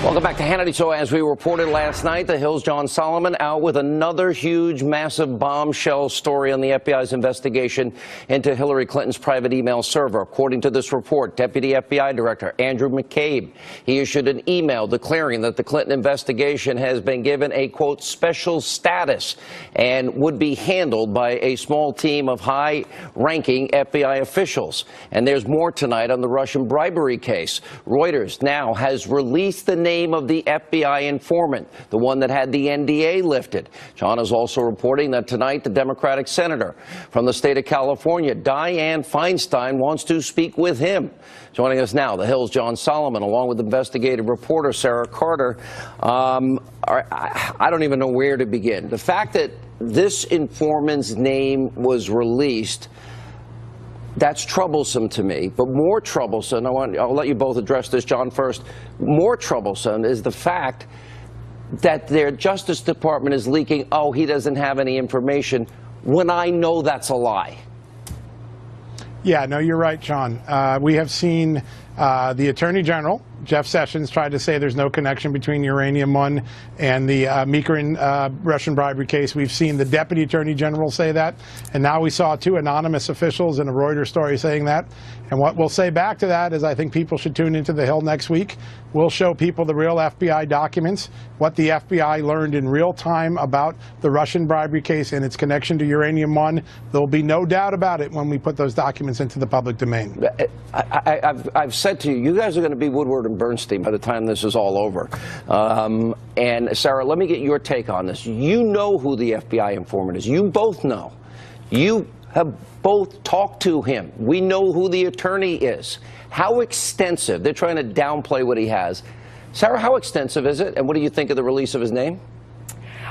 Welcome back to Hannity. So as we reported last night, the Hill's John Solomon out with another huge, massive bombshell story on the FBI's investigation into Hillary Clinton's private email server. According to this report, Deputy FBI Director Andrew McCabe, he issued an email declaring that the Clinton investigation has been given a, quote, special status and would be handled by a small team of high-ranking FBI officials. And there's more tonight on the Russian bribery case. Reuters now has released the name of the FBI informant, the one that had the NDA lifted. John is also reporting that tonight the Democratic senator from the state of California, Dianne Feinstein, wants to speak with him. Joining us now, the Hill's John Solomon, along with investigative reporter Sarah Carter. I don't even know where to begin. The fact that this informant's name was released, that's troublesome to me. But more troublesome, I'll let you both address this, John, first. More troublesome is the fact that their Justice Department is leaking, oh, he doesn't have any information, when I know that's a lie. Yeah, no, you're right, Sean. We have seen the Attorney General, Jeff Sessions, tried to say there's no connection between Uranium One and the Mikoyan Russian bribery case. We've seen the Deputy Attorney General say that, and now we saw two anonymous officials in a Reuters story saying that. And what we'll say back to that is I think people should tune into the Hill next week. We'll show people the real FBI documents, what the FBI learned in real time about the Russian bribery case and its connection to Uranium One. There'll be no doubt about it when we put those documents into the public domain. I've said to you, you guys are going to be Woodward and Bernstein by the time this is all over. And Sarah, let me get your take on this. You know who the FBI informant is. You both know. You have both talked to him. We know who the attorney is. How extensive? They're trying to downplay what he has. Sarah, how extensive is it? And what do you think of the release of his name?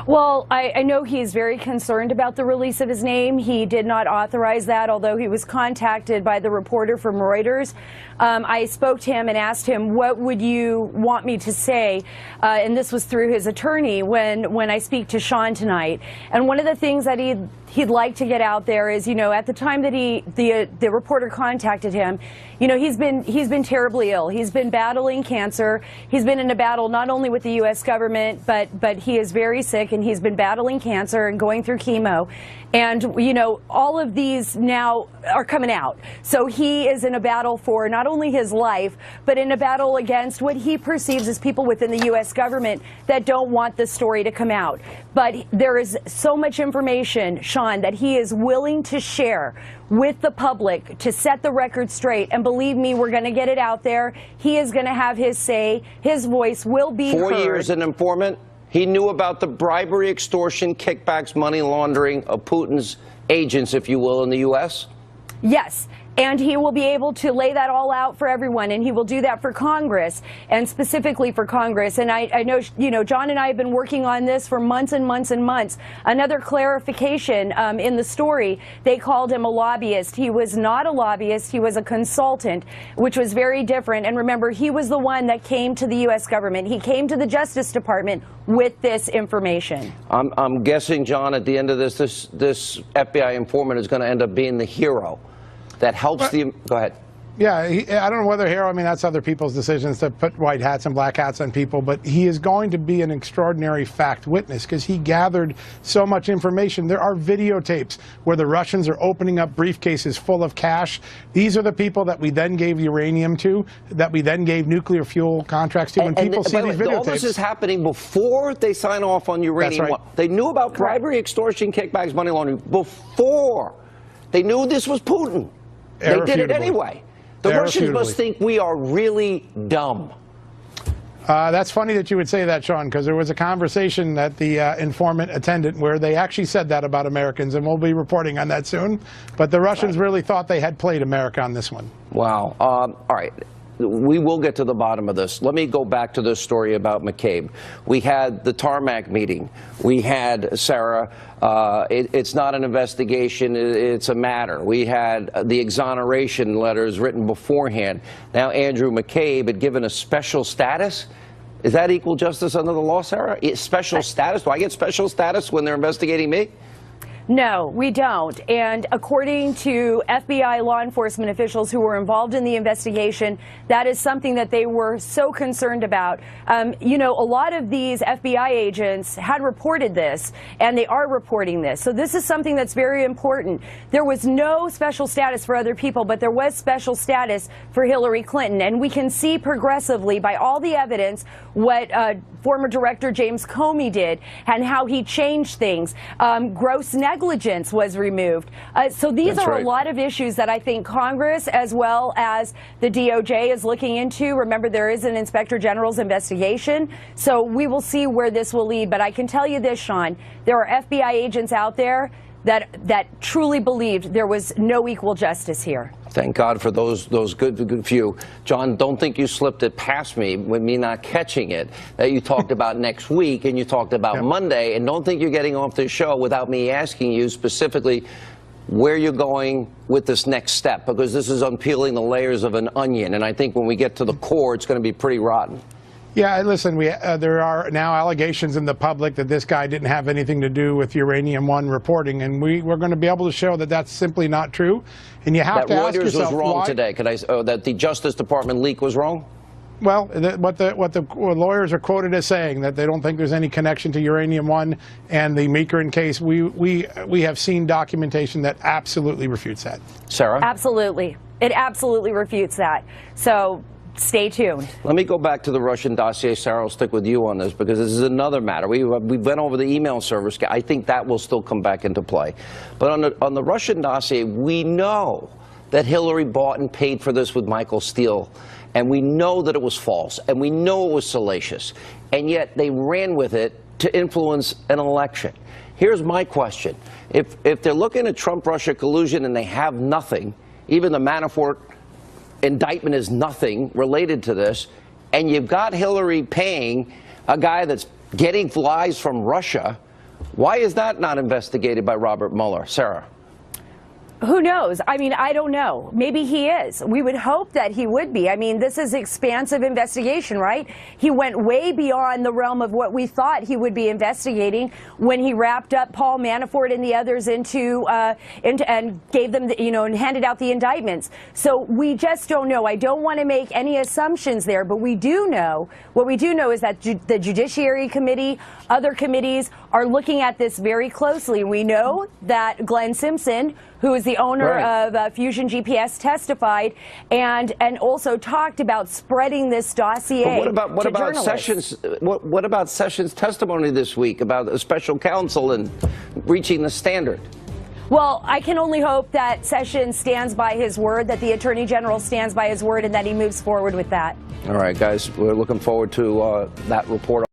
Well, I know he's very concerned about the release of his name. He did not authorize that, although he was contacted by the reporter from Reuters. I spoke to him and asked him, what would you want me to say? And this was through his attorney when I speak to Sean tonight. And one of the things that he'd like to get out there is, you know, at the time that the reporter contacted him, you know, he's been terribly ill. He's been battling cancer. He's been in a battle not only with the U.S. government, but he is very sick, and he's been battling cancer and going through chemo. And, you know, all of these now are coming out. So he is in a battle for not only his life, but in a battle against what he perceives as people within the U.S. government that don't want the story to come out. But there is so much information, Sean, that he is willing to share with the public to set the record straight. And believe me, we're going to get it out there. He is going to have his say. His voice will be heard. 4 years an informant. He knew about the bribery, extortion, kickbacks, money laundering of Putin's agents, if you will, in the U.S.? Yes. And he will be able to lay that all out for everyone, and he will do that for Congress, and specifically for Congress. And I know, you know, John and I have been working on this for months and months and months. Another clarification in the story, they called him a lobbyist. He was not a lobbyist. He was a consultant, which was very different. And remember, he was the one that came to the U.S. government. He came to the Justice Department with this information. I'm guessing, John, at the end of this FBI informant is going to end up being the hero that helps the... Go ahead. Yeah, I don't know whether hero, I mean, that's other people's decisions to put white hats and black hats on people, but he is going to be an extraordinary fact witness because he gathered so much information. There are videotapes where the Russians are opening up briefcases full of cash. These are the people that we then gave uranium to, that we then gave nuclear fuel contracts to. When people see these videotapes... All this is happening before they sign off on uranium. That's right. They knew about bribery, extortion, kickbacks, money laundering before. They knew this was Putin. They did it anyway. The Russians must think we are really dumb. That's funny that you would say that, Sean, because there was a conversation that the informant attended where they actually said that about Americans, and we'll be reporting on that soon. But the Russians really thought they had played America on this one. Wow. All right. We will get to the bottom of this. Let me go back to this story about McCabe. We had the tarmac meeting. We had, Sarah, it's not an investigation, it's a matter. We had the exoneration letters written beforehand. Now Andrew McCabe had given a special status. Is that equal justice under the law, Sarah? Special status? Do I get special status when they're investigating me? No, we don't. And according to FBI law enforcement officials who were involved in the investigation, that is something that they were so concerned about. You know, a lot of these FBI agents had reported this, and they are reporting this. So this is something that's very important. There was no special status for other people, but there was special status for Hillary Clinton. And we can see progressively by all the evidence what former Director James Comey did and how he changed things. Gross negligence was removed. So these are a lot of issues that I think Congress as well as the DOJ is looking into. Remember, there is an Inspector General's investigation. So we will see where this will lead. But I can tell you this, Sean, there are FBI agents out there that truly believed there was no equal justice here. Thank God for those good few. John, don't think you slipped it past me with me not catching it, that you talked about next week and you talked about Monday, and don't think you're getting off the show without me asking you specifically where you're going with this next step, because this is unpeeling the layers of an onion, and I think when we get to the core, it's going to be pretty rotten. Yeah, listen, there are now allegations in the public that this guy didn't have anything to do with Uranium One reporting, and we're going to be able to show that that's simply not true. And you have to ask yourself that Reuters was wrong why today. That the Justice Department leak was wrong? Well, what the lawyers are quoted as saying, that they don't think there's any connection to Uranium One and the Meekerin case. We have seen documentation that absolutely refutes that. Sarah? Absolutely. It absolutely refutes that. So stay tuned. Let me go back to the Russian dossier. Sarah, I'll stick with you on this because this is another matter. We went over the email servers. I think that will still come back into play. But on the Russian dossier, we know that Hillary bought and paid for this with Michael Steele. And we know that it was false. And we know it was salacious. And yet they ran with it to influence an election. Here's my question. If they're looking at Trump-Russia collusion and they have nothing, even the Manafort indictment is nothing related to this, and you've got Hillary paying a guy that's getting lies from Russia, why is that not investigated by Robert Mueller? Sarah? Who knows? I mean, I don't know. Maybe he is. We would hope that he would be. I mean, this is expansive investigation, right? He went way beyond the realm of what we thought he would be investigating when he wrapped up Paul Manafort and the others into and gave them, and handed out the indictments. So we just don't know. I don't want to make any assumptions there, but we do know, what we do know is that the Judiciary Committee, other committees are looking at this very closely. We know that Glenn Simpson, who is the owner of Fusion GPS, testified and also talked about spreading this dossier. But what about Sessions? What about Sessions' testimony this week about a special counsel and reaching the standard? Well, I can only hope that Sessions stands by his word, that the Attorney General stands by his word, and that he moves forward with that. All right, guys, we're looking forward to that report.